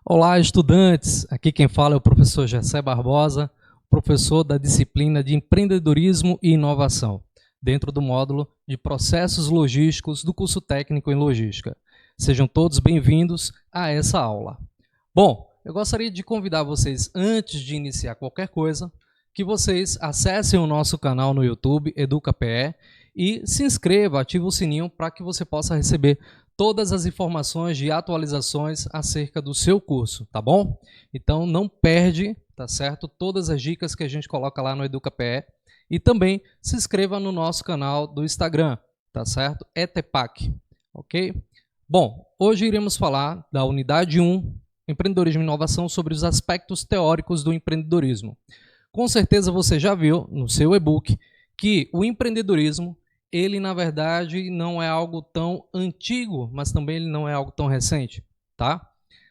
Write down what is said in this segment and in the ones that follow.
Olá, estudantes! Aqui quem fala é o professor Gessé Barbosa, professor da disciplina de Empreendedorismo e Inovação, dentro do módulo de Processos Logísticos do curso técnico em Logística. Sejam todos bem-vindos a essa aula. Bom, eu gostaria de convidar vocês, antes de iniciar qualquer coisa, que vocês acessem o nosso canal no YouTube, EducaPE, e se inscreva, ative o sininho para que você possa receber todas as informações de atualizações acerca do seu curso, tá bom? Então não perde, tá certo? Todas as dicas que a gente coloca lá no EducaPE e também se inscreva no nosso canal do Instagram, tá certo? ETEPAC, ok? Bom, hoje iremos falar da unidade 1, Empreendedorismo e Inovação, sobre os aspectos teóricos do empreendedorismo. Com certeza você já viu no seu e-book que o empreendedorismo ele, na verdade, não é algo tão antigo, mas também ele não é algo tão recente, tá?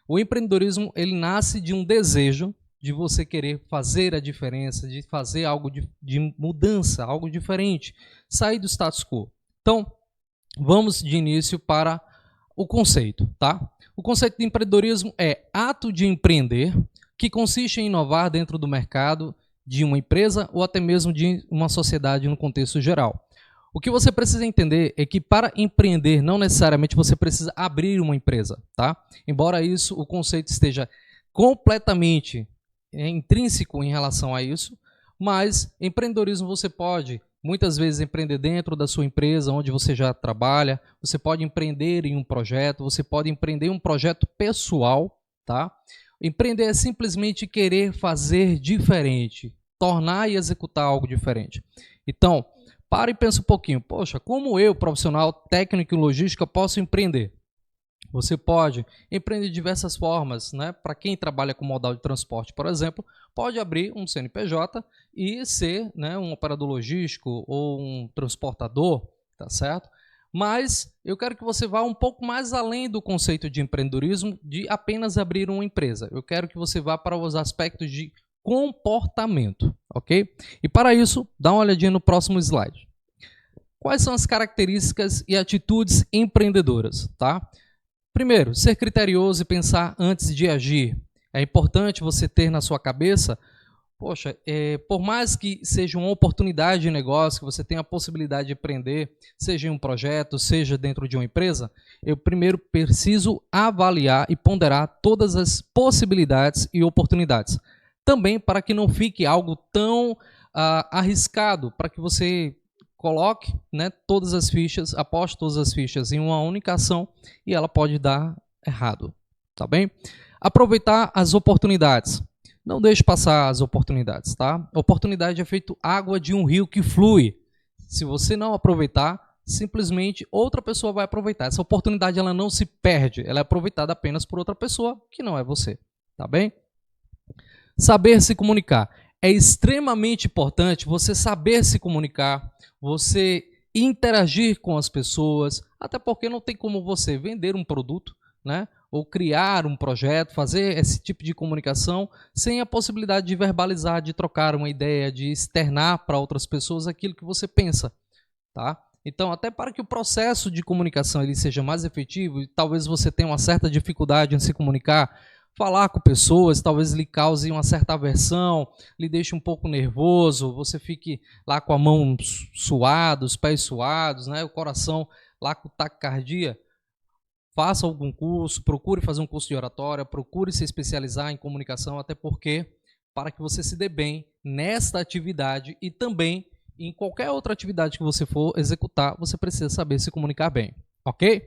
O empreendedorismo, ele nasce de um desejo de você querer fazer a diferença, de fazer algo de mudança, algo diferente, sair do status quo. Então, vamos de início para o conceito, tá? O conceito de empreendedorismo é ato de empreender, que consiste em inovar dentro do mercado de uma empresa ou até mesmo de uma sociedade no contexto geral. O que você precisa entender é que para empreender não necessariamente você precisa abrir uma empresa, tá? Embora isso, o conceito esteja completamente intrínseco em relação a isso, mas empreendedorismo você pode muitas vezes empreender dentro da sua empresa onde você já trabalha, você pode empreender em um projeto, você pode empreender em um projeto pessoal, tá? Empreender é simplesmente querer fazer diferente, tornar e executar algo diferente. Então, para e pensa um pouquinho, poxa, como eu, profissional técnico em logística, posso empreender? Você pode empreender de diversas formas, né? Para quem trabalha com modal de transporte, por exemplo, pode abrir um CNPJ e ser, né, um operador logístico ou um transportador, tá certo? Mas eu quero que você vá um pouco mais além do conceito de empreendedorismo, de apenas abrir uma empresa. Eu quero que você vá para os aspectos de comportamento, ok? E para isso, dá uma olhadinha no próximo slide. Quais são as características e atitudes empreendedoras, tá? Primeiro, ser criterioso e pensar antes de agir. É importante você ter na sua cabeça, poxa, por mais que seja uma oportunidade de negócio, que você tenha a possibilidade de empreender, seja em um projeto, seja dentro de uma empresa, eu primeiro preciso avaliar e ponderar todas as possibilidades e oportunidades. Também para que não fique algo tão arriscado, para que você coloque, né, todas as fichas, aposte todas as fichas em uma única ação e ela pode dar errado, tá bem? Aproveitar as oportunidades. Não deixe passar as oportunidades, tá? Oportunidade é feito água de um rio que flui. Se você não aproveitar, simplesmente outra pessoa vai aproveitar. Essa oportunidade ela não se perde, ela é aproveitada apenas por outra pessoa que não é você, tá bem? Saber se comunicar. É extremamente importante você saber se comunicar, você interagir com as pessoas, até porque não tem como você vender um produto, né? Ou criar um projeto, fazer esse tipo de comunicação sem a possibilidade de verbalizar, de trocar uma ideia, de externar para outras pessoas aquilo que você pensa, tá? Então, até para que o processo de comunicação ele seja mais efetivo, e talvez você tenha uma certa dificuldade em se comunicar, falar com pessoas, talvez lhe cause uma certa aversão, lhe deixe um pouco nervoso, você fique lá com a mão suada, os pés suados, né? O coração lá com taquicardia. Faça algum curso, procure fazer um curso de oratória, procure se especializar em comunicação, até porque para que você se dê bem nesta atividade e também em qualquer outra atividade que você for executar, você precisa saber se comunicar bem, ok?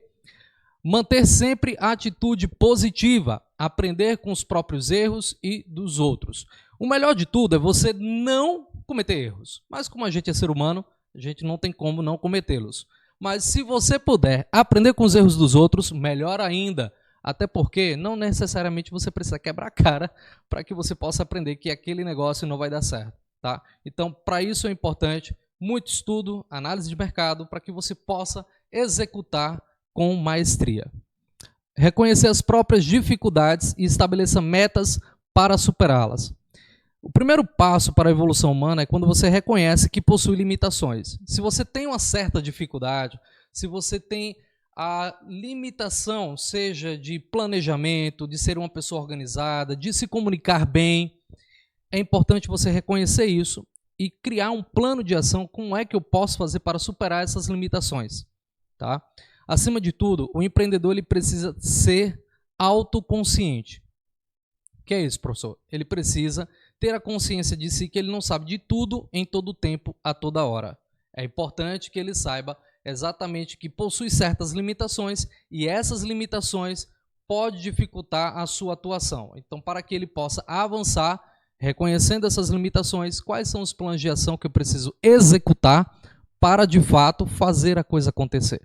Manter sempre a atitude positiva, aprender com os próprios erros e dos outros. O melhor de tudo é você não cometer erros, mas como a gente é ser humano, a gente não tem como não cometê-los. Mas se você puder aprender com os erros dos outros, melhor ainda. Até porque não necessariamente você precisa quebrar a cara para que você possa aprender que aquele negócio não vai dar certo, tá? Então, para isso é importante muito estudo, análise de mercado, para que você possa executar com maestria. Reconhecer as próprias dificuldades e estabeleça metas para superá-las. O primeiro passo para a evolução humana é quando você reconhece que possui limitações. Se você tem uma certa dificuldade, se você tem a limitação, seja de planejamento, de ser uma pessoa organizada, de se comunicar bem, é importante você reconhecer isso e criar um plano de ação. Como é que eu posso fazer para superar essas limitações? Tá? Acima de tudo, o empreendedor ele precisa ser autoconsciente. O que é isso, professor? Ele precisa ter a consciência de si que ele não sabe de tudo em todo tempo, a toda hora. É importante que ele saiba exatamente que possui certas limitações e essas limitações podem dificultar a sua atuação. Então, para que ele possa avançar, reconhecendo essas limitações, quais são os planos de ação que eu preciso executar para, de fato, fazer a coisa acontecer.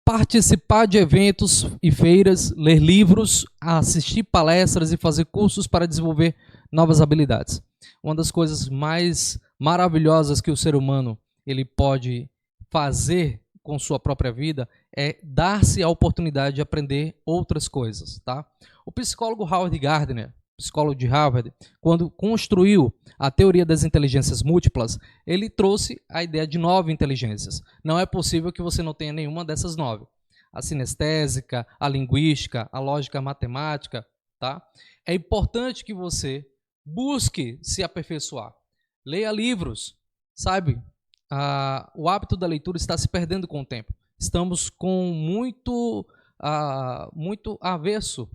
Participar de eventos e feiras, ler livros, assistir palestras e fazer cursos para desenvolver novas habilidades. Uma das coisas mais maravilhosas que o ser humano ele pode fazer com sua própria vida é dar-se a oportunidade de aprender outras coisas. Tá? O psicólogo Howard Gardner, psicólogo de Harvard, quando construiu a teoria das inteligências múltiplas, ele trouxe a ideia de 9 inteligências. Não é possível que você não tenha nenhuma dessas 9. A sinestésica, a linguística, a lógica matemática. Tá? É importante que você busque se aperfeiçoar. Leia livros, sabe? O hábito da leitura está se perdendo com o tempo. Estamos com muito avesso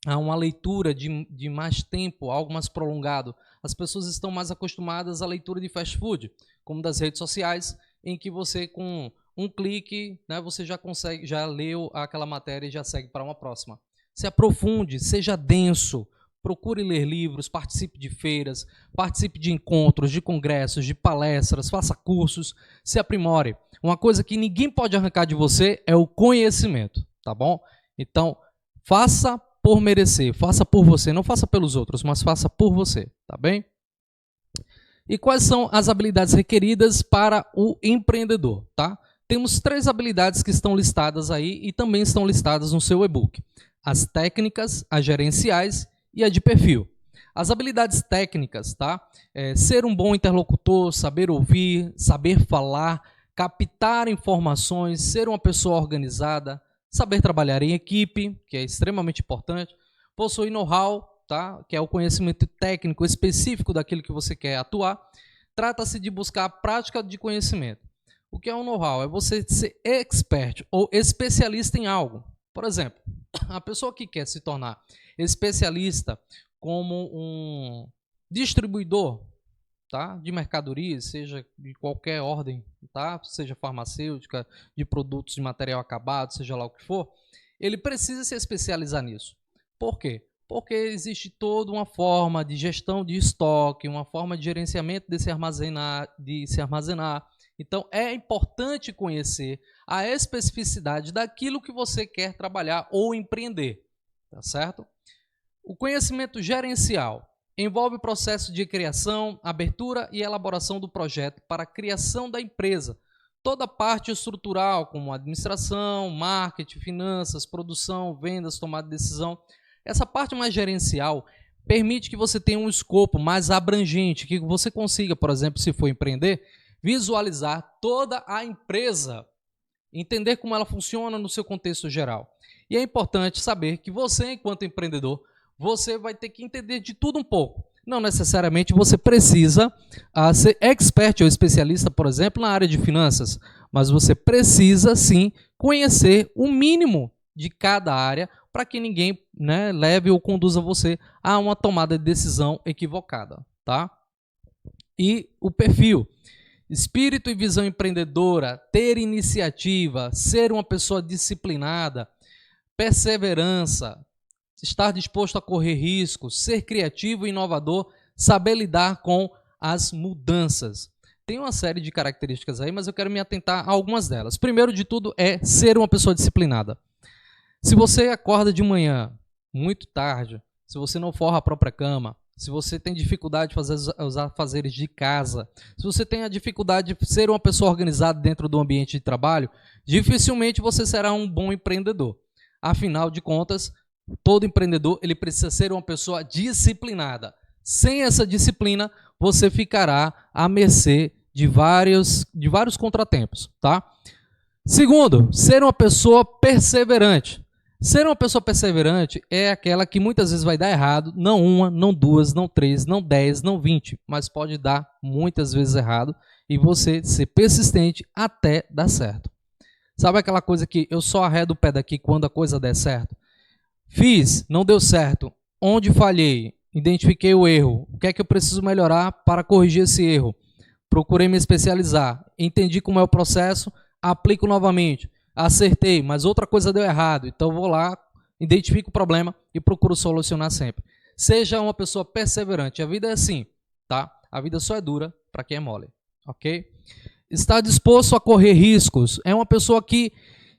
a uma leitura de mais tempo, algo mais prolongado. As pessoas estão mais acostumadas à leitura de fast food, como das redes sociais, em que você com um clique, né, você já consegue, já leu aquela matéria e já segue para uma próxima. Se aprofunde, seja denso, procure ler livros, participe de feiras, participe de encontros, de congressos, de palestras, faça cursos, se aprimore. Uma coisa que ninguém pode arrancar de você é o conhecimento, tá bom? Então, faça por merecer, faça por você, não faça pelos outros, mas faça por você, tá bem? E quais são as habilidades requeridas para o empreendedor, tá? Temos 3 habilidades que estão listadas aí e também estão listadas no seu e-book. As técnicas, as gerenciais e a de perfil. As habilidades técnicas, tá? Ser um bom interlocutor, saber ouvir, saber falar, captar informações, ser uma pessoa organizada, saber trabalhar em equipe, que é extremamente importante, possuir know-how, tá? Que é o conhecimento técnico específico daquilo que você quer atuar. Trata-se de buscar a prática de conhecimento. O que é um know-how? É você ser expert ou especialista em algo. Por exemplo, a pessoa que quer se tornar especialista como um distribuidor, tá? De mercadorias, seja de qualquer ordem, tá? Seja farmacêutica, de produtos de material acabado, seja lá o que for, ele precisa se especializar nisso. Por quê? Porque existe toda uma forma de gestão de estoque, uma forma de gerenciamento de se armazenar. Então, é importante conhecer a especificidade daquilo que você quer trabalhar ou empreender, tá certo? O conhecimento gerencial envolve o processo de criação, abertura e elaboração do projeto para a criação da empresa. Toda a parte estrutural, como administração, marketing, finanças, produção, vendas, tomada de decisão. Essa parte mais gerencial permite que você tenha um escopo mais abrangente, que você consiga, por exemplo, se for empreender, visualizar toda a empresa, entender como ela funciona no seu contexto geral. E é importante saber que você, enquanto empreendedor, você vai ter que entender de tudo um pouco. Não necessariamente você precisa ser expert ou especialista, por exemplo, na área de finanças, mas você precisa sim conhecer o mínimo de cada área para que ninguém, né, leve ou conduza você a uma tomada de decisão equivocada, tá? E o perfil. Espírito e visão empreendedora, ter iniciativa, ser uma pessoa disciplinada, perseverança, estar disposto a correr riscos, ser criativo e inovador, saber lidar com as mudanças. Tem uma série de características aí, mas eu quero me atentar a algumas delas. Primeiro de tudo é ser uma pessoa disciplinada. Se você acorda de manhã, muito tarde, se você não forra a própria cama, se você tem dificuldade de fazer os afazeres de casa, se você tem a dificuldade de ser uma pessoa organizada dentro do ambiente de trabalho, dificilmente você será um bom empreendedor. Afinal de contas, todo empreendedor ele precisa ser uma pessoa disciplinada. Sem essa disciplina, você ficará à mercê de vários contratempos, tá? Segundo, ser uma pessoa perseverante. Ser uma pessoa perseverante é aquela que muitas vezes vai dar errado, não uma, não duas, não três, não 10, não 20, mas pode dar muitas vezes errado e você ser persistente até dar certo. Sabe aquela coisa que eu só arredo o pé daqui quando a coisa der certo? Fiz, não deu certo. Onde falhei? Identifiquei o erro. O que é que eu preciso melhorar para corrigir esse erro? Procurei me especializar. Entendi como é o processo, aplico novamente. Acertei, mas outra coisa deu errado. Então vou lá, identifico o problema e procuro solucionar sempre. Seja uma pessoa perseverante. A vida é assim, tá? A vida só é dura para quem é mole, ok? Está disposto a correr riscos. É uma pessoa que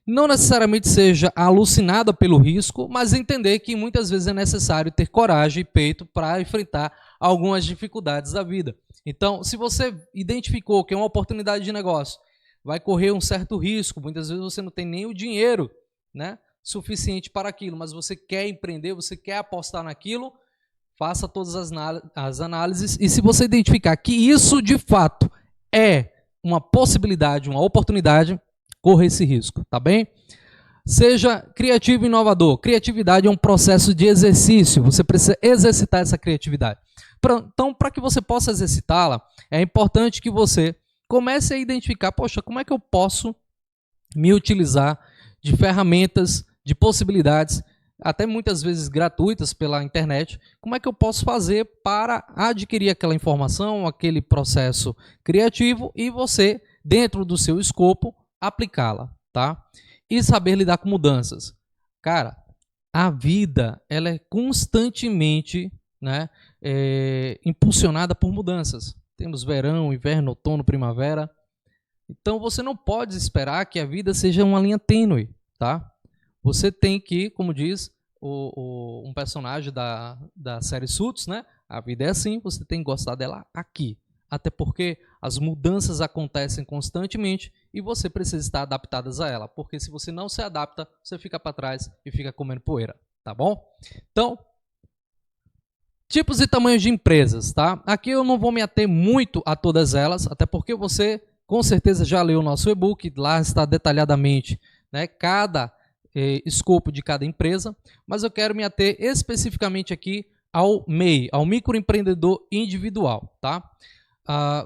não necessariamente seja alucinada pelo risco, mas entender que muitas vezes é necessário ter coragem e peito para enfrentar algumas dificuldades da vida. Então, se você identificou que é uma oportunidade de negócio, vai correr um certo risco, muitas vezes você não tem nem o dinheiro, né, suficiente para aquilo, mas você quer empreender, você quer apostar naquilo, faça todas as análises e se você identificar que isso de fato é uma possibilidade, uma oportunidade, corra esse risco, tá bem? Seja criativo e inovador. Criatividade é um processo de exercício, você precisa exercitar essa criatividade. Então, para que você possa exercitá-la, é importante que você comece a identificar, poxa, como é que eu posso me utilizar de ferramentas, de possibilidades, até muitas vezes gratuitas pela internet, como é que eu posso fazer para adquirir aquela informação, aquele processo criativo e você, dentro do seu escopo, aplicá-la, tá? E saber lidar com mudanças. Cara, a vida ela é constantemente, né, impulsionada por mudanças. Temos verão, inverno, outono, primavera. Então você não pode esperar que a vida seja uma linha tênue, tá? Você tem que, como diz um personagem da série Suits, né? A vida é assim, você tem que gostar dela aqui. Até porque as mudanças acontecem constantemente e você precisa estar adaptado a ela. Porque se você não se adapta, você fica para trás e fica comendo poeira, tá bom? Então, tipos e tamanhos de empresas, tá? Aqui eu não vou me ater muito a todas elas, até porque você com certeza já leu o nosso e-book, lá está detalhadamente, né, cada escopo de cada empresa, mas eu quero me ater especificamente aqui ao MEI, ao microempreendedor individual, tá?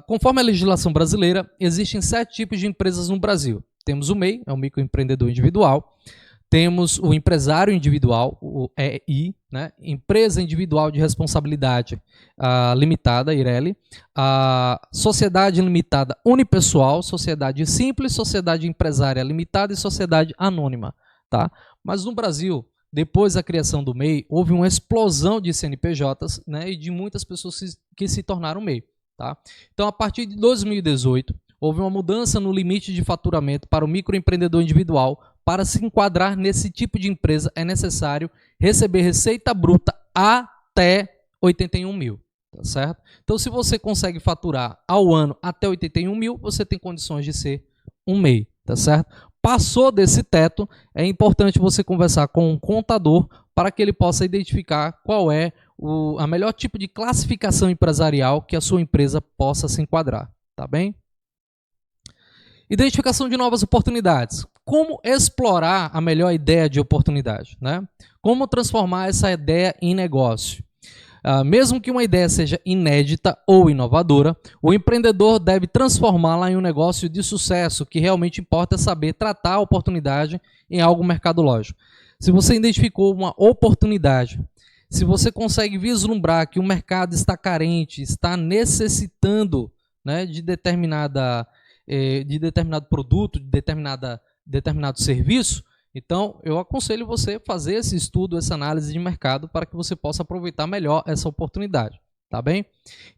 Conforme a legislação brasileira, existem 7 tipos de empresas no Brasil. Temos o MEI, é o microempreendedor individual. Temos o empresário individual, o EI, né? Empresa individual de responsabilidade limitada, IRELI. A sociedade limitada unipessoal, sociedade simples, sociedade empresária limitada e sociedade anônima. Tá? Mas no Brasil, depois da criação do MEI, houve uma explosão de CNPJs, né, e de muitas pessoas que se tornaram MEI. Tá? Então, a partir de 2018, houve uma mudança no limite de faturamento para o microempreendedor individual. Para se enquadrar nesse tipo de empresa, é necessário receber receita bruta até 81 mil. Tá certo? Então, se você consegue faturar ao ano até 81 mil, você tem condições de ser um MEI. Tá certo? Passou desse teto, é importante você conversar com um contador para que ele possa identificar qual é a melhor tipo de classificação empresarial que a sua empresa possa se enquadrar. Tá bem? Identificação de novas oportunidades. Como explorar a melhor ideia de oportunidade, né? Como transformar essa ideia em negócio? Mesmo que uma ideia seja inédita ou inovadora, o empreendedor deve transformá-la em um negócio de sucesso. O que realmente importa é saber tratar a oportunidade em algo mercadológico. Se você identificou uma oportunidade, se você consegue vislumbrar que o mercado está carente, está necessitando, né, de determinado produto, de determinado serviço, então eu aconselho você fazer esse estudo, essa análise de mercado para que você possa aproveitar melhor essa oportunidade, tá bem?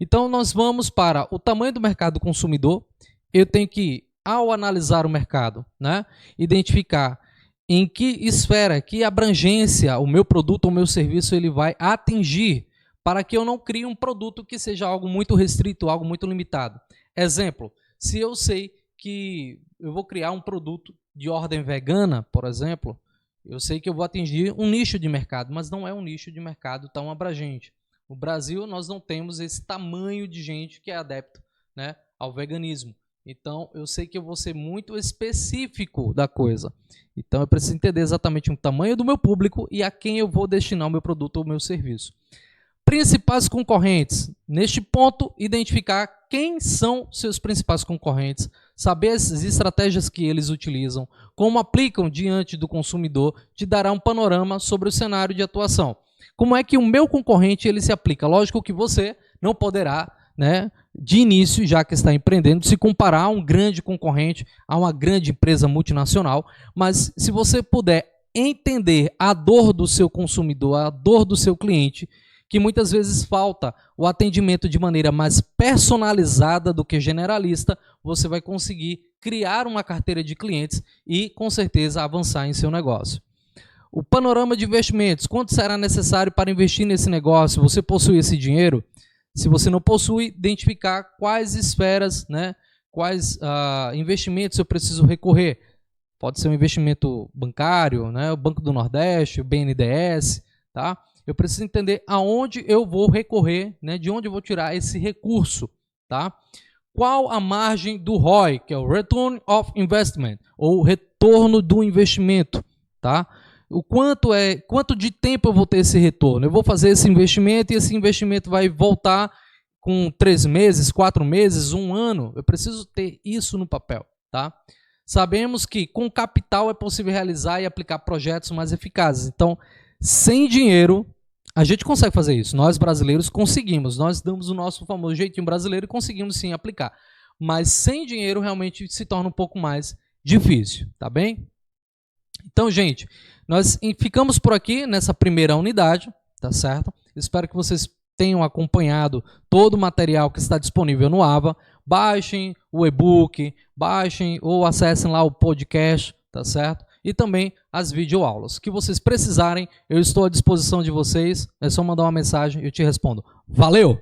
Então nós vamos para o tamanho do mercado consumidor. Eu tenho que, ao analisar o mercado, né, identificar em que esfera, que abrangência o meu produto ou o meu serviço ele vai atingir para que eu não crie um produto que seja algo muito restrito, algo muito limitado. Exemplo, se eu sei que eu vou criar um produto de ordem vegana, por exemplo, eu sei que eu vou atingir um nicho de mercado, mas não é um nicho de mercado tão abrangente. No Brasil, nós não temos esse tamanho de gente que é adepto, né, ao veganismo. Então, eu sei que eu vou ser muito específico da coisa. Então, eu preciso entender exatamente o tamanho do meu público e a quem eu vou destinar o meu produto ou o meu serviço. Principais concorrentes. Neste ponto, identificar quem são seus principais concorrentes, saber as estratégias que eles utilizam, como aplicam diante do consumidor, te dará um panorama sobre o cenário de atuação. Como é que o meu concorrente ele se aplica? Lógico que você não poderá, né, de início, já que está empreendendo, se comparar a um grande concorrente, a uma grande empresa multinacional, mas se você puder entender a dor do seu consumidor, a dor do seu cliente, que muitas vezes falta o atendimento de maneira mais personalizada do que generalista, você vai conseguir criar uma carteira de clientes e, com certeza, avançar em seu negócio. O panorama de investimentos. Quanto será necessário para investir nesse negócio? Você possui esse dinheiro? Se você não possui, identificar quais esferas, né, quais investimentos eu preciso recorrer. Pode ser um investimento bancário, né, o Banco do Nordeste, o BNDES, tá? Eu preciso entender aonde eu vou recorrer, né, de onde eu vou tirar esse recurso, tá? Qual a margem do ROI, que é o Return of Investment, ou retorno do investimento, tá? O quanto de tempo eu vou ter esse retorno? Eu vou fazer esse investimento e esse investimento vai voltar com 3 meses, 4 meses, 1 ano. Eu preciso ter isso no papel, tá? Sabemos que com capital é possível realizar e aplicar projetos mais eficazes. Então, sem dinheiro, a gente consegue fazer isso. Nós brasileiros conseguimos. Nós damos o nosso famoso jeitinho brasileiro e conseguimos sim aplicar. Mas sem dinheiro realmente se torna um pouco mais difícil, tá bem? Então, gente, nós ficamos por aqui nessa primeira unidade, tá certo? Espero que vocês tenham acompanhado todo o material que está disponível no AVA. Baixem o e-book, baixem ou acessem lá o podcast, tá certo? E também as videoaulas. Que vocês precisarem, eu estou à disposição de vocês. É só mandar uma mensagem e eu te respondo. Valeu!